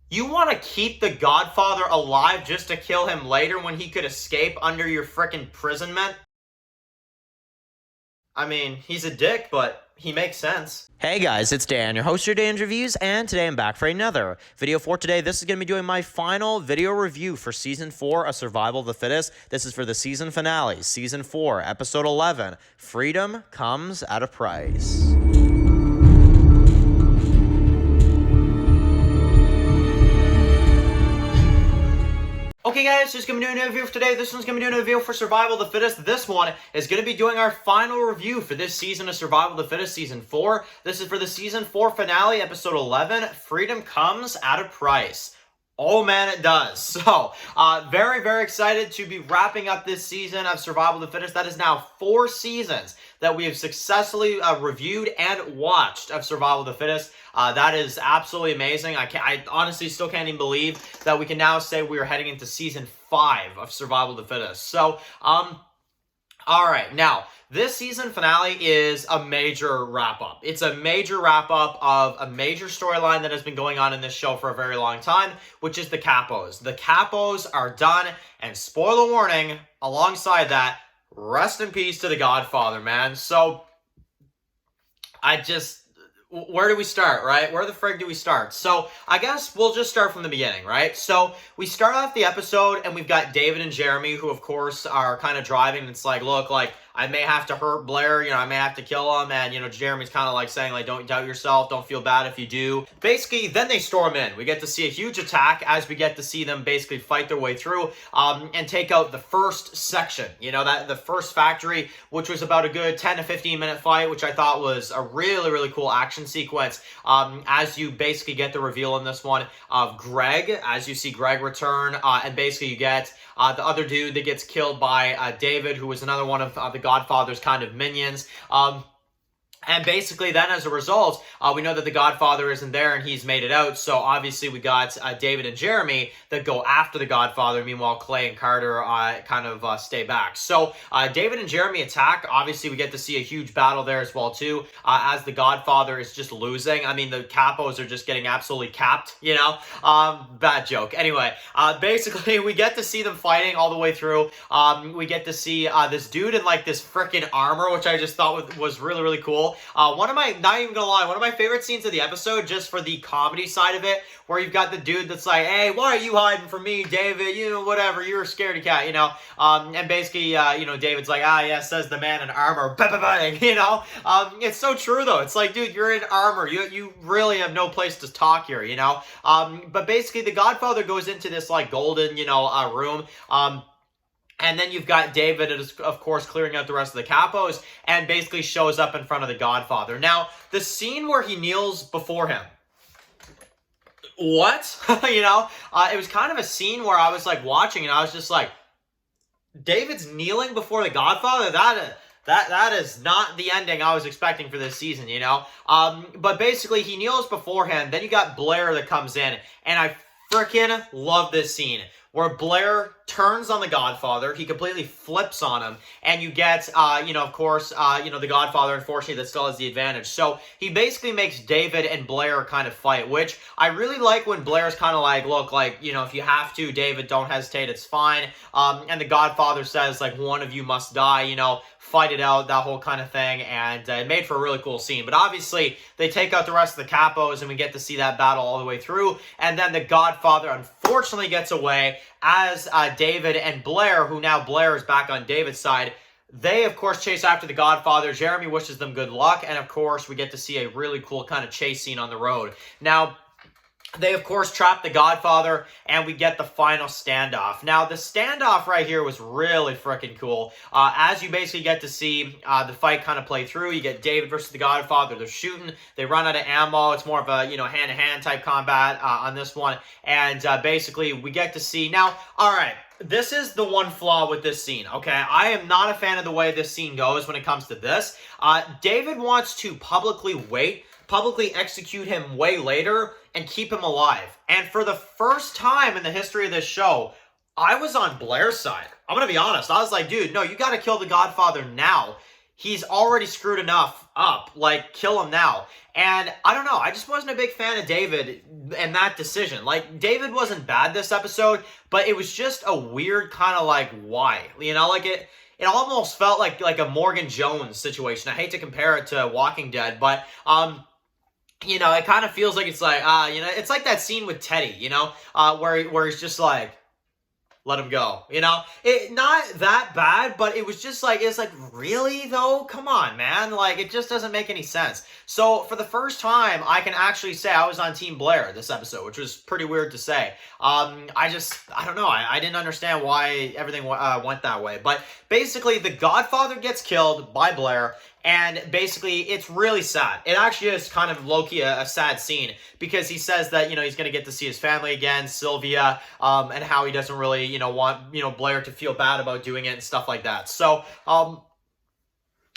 You want to keep the Godfather alive just to kill him later when he could escape under your frickin' imprisonment? I mean, he's a dick, but he makes sense. Hey guys, it's Dan, your host of your Dan's Reviews, and today I'm back for another video for today. This is going to be doing my final video review for Season 4 of Survival of the Fittest. This is for the season finale, Season 4, Episode 11, Freedom Comes at a Price. Okay guys, just going to be doing a review for today. This one's going to be doing a review for Survival of the Fittest. This one is going to be doing our final review for this season of Survival of the Fittest, Season 4. This is for the Season 4 finale, Episode 11, Freedom Comes at a Price. Oh man, it does. So, very, very excited to be wrapping up this season of Survival of the Fittest. That is now 4 seasons that we have successfully reviewed and watched of Survival of the Fittest. That is absolutely amazing. I honestly still can't even believe that we can now say we are heading into Season 5 of Survival of the Fittest. So, alright, now, this season finale is a major wrap-up. It's a major wrap-up of a major storyline that has been going on in this show for a very long time, which is the Capos. The Capos are done, and spoiler warning, alongside that, rest in peace to the Godfather, man. So, where do we start, right? Where the frig do we start? So, I guess we'll just start from the beginning, right? So, we start off the episode, and we've got David and Jeremy, who, of course, are kind of driving. It's like, look, like, I may have to hurt Blair, you know, I may have to kill him, and, you know, Jeremy's kind of like saying, like, don't doubt yourself, don't feel bad if you do. Basically, then they storm in. We get to see a huge attack as we get to see them basically fight their way through, and take out the first section, you know, the first factory, which was about a good 10 to 15 minute fight, which I thought was a really, really cool action sequence, as you basically get the reveal in this one of Greg, as you see Greg return, and basically you get the other dude that gets killed by David, who was another one of the Godfather's kind of minions. And basically then as a result, we know that the Godfather isn't there and he's made it out. So obviously we got David and Jeremy that go after the Godfather. Meanwhile, Clay and Carter kind of stay back. So David and Jeremy attack. Obviously we get to see a huge battle there as well too, as the Godfather is just losing. I mean, the Capos are just getting absolutely capped, you know? Bad joke. Anyway, basically we get to see them fighting all the way through. We get to see this dude in like this freaking armor, which I just thought was really, really cool. One of my, not even gonna lie, one of my favorite scenes of the episode, just for the comedy side of it, where you've got the dude that's like, hey, why are you hiding from me, David? You know, whatever, you're a scaredy cat, you know? And basically, you know, David's like, yeah, says the man in armor, bang, you know? It's so true, though. It's like, dude, you're in armor. You really have no place to talk here, you know? But basically, the Godfather goes into this, like, golden, you know, room, and then you've got David, of course, clearing out the rest of the Capos, and basically shows up in front of the Godfather. Now, the scene where he kneels before him, what? You know, it was kind of a scene where I was, like, watching, and I was just like, David's kneeling before the Godfather? That is not the ending I was expecting for this season, you know? But basically, he kneels before him, then you got Blair that comes in, and I freaking love this scene, where Blair turns on the Godfather, he completely flips on him, and you get, you know, of course, you know, the Godfather, unfortunately, that still has the advantage. So, he basically makes David and Blair kind of fight, which I really like when Blair's kind of like, look, like, you know, if you have to, David, don't hesitate, it's fine. And the Godfather says, like, one of you must die, you know, fight it out, that whole kind of thing, and it made for a really cool scene. But obviously, they take out the rest of the Capos, and we get to see that battle all the way through, and then the Godfather unfortunately gets away, as David and Blair, who now Blair is back on David's side, they, of course, chase after the Godfather. Jeremy wishes them good luck, and of course, we get to see a really cool kind of chase scene on the road. Now, they, of course, trap the Godfather, and we get the final standoff. Now, the standoff right here was really freaking cool. As you basically get to see the fight kind of play through, you get David versus the Godfather. They're shooting. They run out of ammo. It's more of a, you know, hand-to-hand type combat on this one. And basically, we get to see... Now, all right, this is the one flaw with this scene, okay? I am not a fan of the way this scene goes when it comes to this. David wants to publicly execute him way later and keep him alive. And for the first time in the history of this show, I was on Blair's side. I'm going to be honest. I was like, dude, no, you got to kill the Godfather now. he's already screwed enough up. Like, kill him now. And I don't know. I just wasn't a big fan of David and that decision. Like, David wasn't bad this episode, but it was just a weird kind of like, why? You know, like it almost felt like a Morgan Jones situation. I hate to compare it to Walking Dead, but you know, it kind of feels like it's like, you know, it's like that scene with Teddy, you know, where he's just like, let him go, you know? It not that bad, but it was just like, it's like, really though? Come on, man. Like, it just doesn't make any sense. So for the first time, I can actually say I was on Team Blair this episode, which was pretty weird to say. I don't know. I didn't understand why everything went that way. But basically, the Godfather gets killed by Blair. And basically, it's really sad. It actually is kind of low-key a sad scene because he says that, you know, he's going to get to see his family again, Sylvia, and how he doesn't really, you know, want, you know, Blair to feel bad about doing it and stuff like that. So, I'm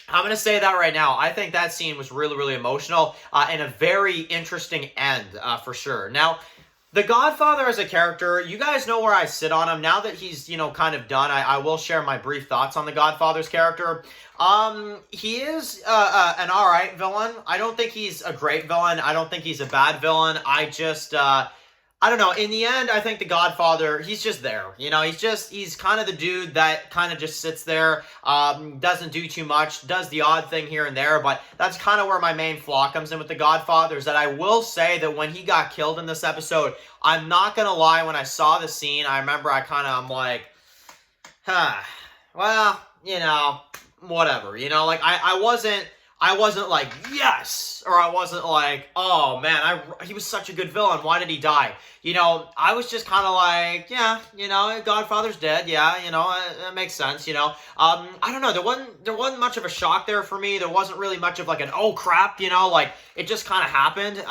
going to say that right now. I think that scene was really, really emotional and a very interesting end for sure. Now, the Godfather as a character, you guys know where I sit on him. Now that he's, you know, kind of done, I will share my brief thoughts on the Godfather's character. He is an alright villain. I don't think he's a great villain. I don't think he's a bad villain. I just, I don't know. In the end, I think the Godfather, he's just there. You know, he's kind of the dude that kind of just sits there, doesn't do too much, does the odd thing here and there, but that's kind of where my main flaw comes in with the Godfather, is that I will say that when he got killed in this episode, I'm not going to lie, when I saw the scene, I remember I'm like, well, you know, whatever. You know, like, I wasn't like, yes, or I wasn't like, oh man, he was such a good villain, why did he die? You know, I was just kind of like, yeah, you know, Godfather's dead, yeah, you know, that makes sense, you know. I don't know, there wasn't much of a shock there for me. There wasn't really much of like an, oh crap, you know, like, it just kind of happened.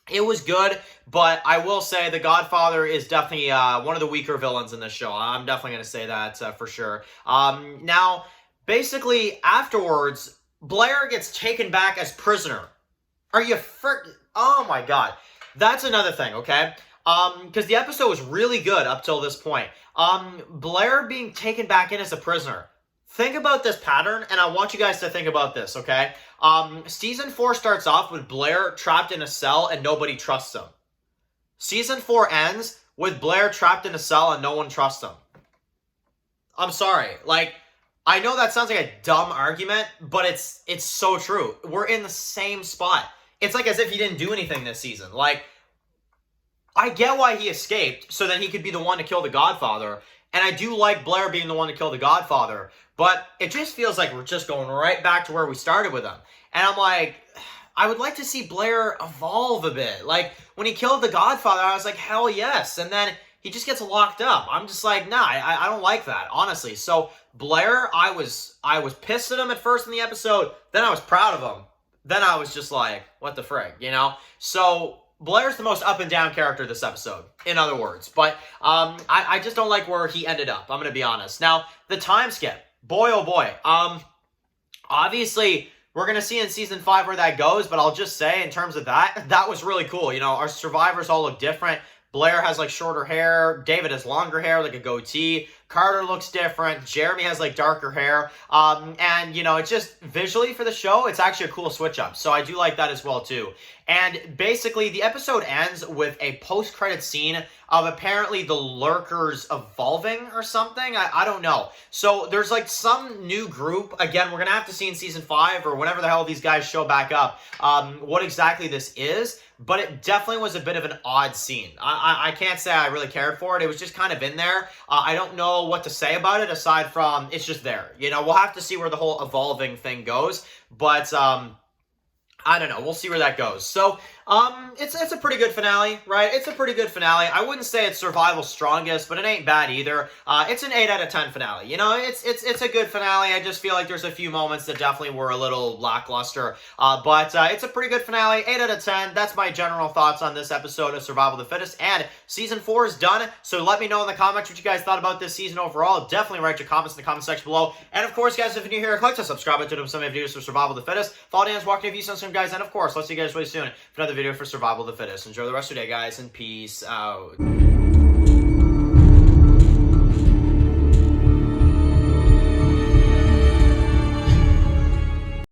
It was good, but I will say the Godfather is definitely one of the weaker villains in this show. I'm definitely going to say that for sure. Now, basically, afterwards, Blair gets taken back as prisoner. Are you oh my god. That's another thing, okay? Because the episode was really good up till this point. Blair being taken back in as a prisoner. Think about this pattern, and I want you guys to think about this, okay? Season 4 starts off with Blair trapped in a cell and nobody trusts him. Season 4 ends with Blair trapped in a cell and no one trusts him. I'm sorry, like, I know that sounds like a dumb argument, but it's so true. We're in the same spot. It's like as if he didn't do anything this season. Like, I get why he escaped, so that he could be the one to kill the Godfather. And I do like Blair being the one to kill the Godfather. But it just feels like we're just going right back to where we started with him. And I'm like, I would like to see Blair evolve a bit. Like, when he killed the Godfather, I was like, hell yes. And then he just gets locked up. I'm just like, nah, I don't like that, honestly. So, Blair, I was pissed at him at first in the episode. Then I was proud of him. Then I was just like, what the frig, you know? So, Blair's the most up and down character this episode, in other words. But I just don't like where he ended up, I'm going to be honest. Now, the time skip. Boy, oh boy. Obviously, we're going to see in Season 5 where that goes, but I'll just say, in terms of that was really cool. You know, our survivors all look different. Blair has, like, shorter hair. David has longer hair, like a goatee. Carter looks different. Jeremy has, like, darker hair. And, you know, it's just visually for the show, it's actually a cool switch up. So I do like that as well, too. And basically, the episode ends with a post-credit scene of apparently the lurkers evolving or something. I don't know. So there's, like, some new group. Again, we're going to have to see in Season 5 or whenever the hell these guys show back up what exactly this is. But it definitely was a bit of an odd scene. I can't say I really cared for it. It was just kind of in there. I don't know what to say about it aside from it's just there. You know, we'll have to see where the whole evolving thing goes. But I don't know. We'll see where that goes. So, it's a pretty good finale, right? It's a pretty good finale. I wouldn't say it's Survival's strongest, but it ain't bad either. It's an 8 out of 10 finale. You know, it's a good finale. I just feel like there's a few moments that definitely were a little lackluster. But it's a pretty good finale. 8 out of 10. That's my general thoughts on this episode of Survival of the Fittest. And Season 4 is done. So let me know in the comments what you guys thought about this season overall. Definitely write your comments in the comment section below. And of course, guys, if you're new here, click to subscribe to do some videos for Survival of the Fittest. Follow Dan's Walking Reviews on some guys. And of course, I'll see you guys really soon for another video for Survival of the Fittest. Enjoy the rest of your day, guys, and peace out.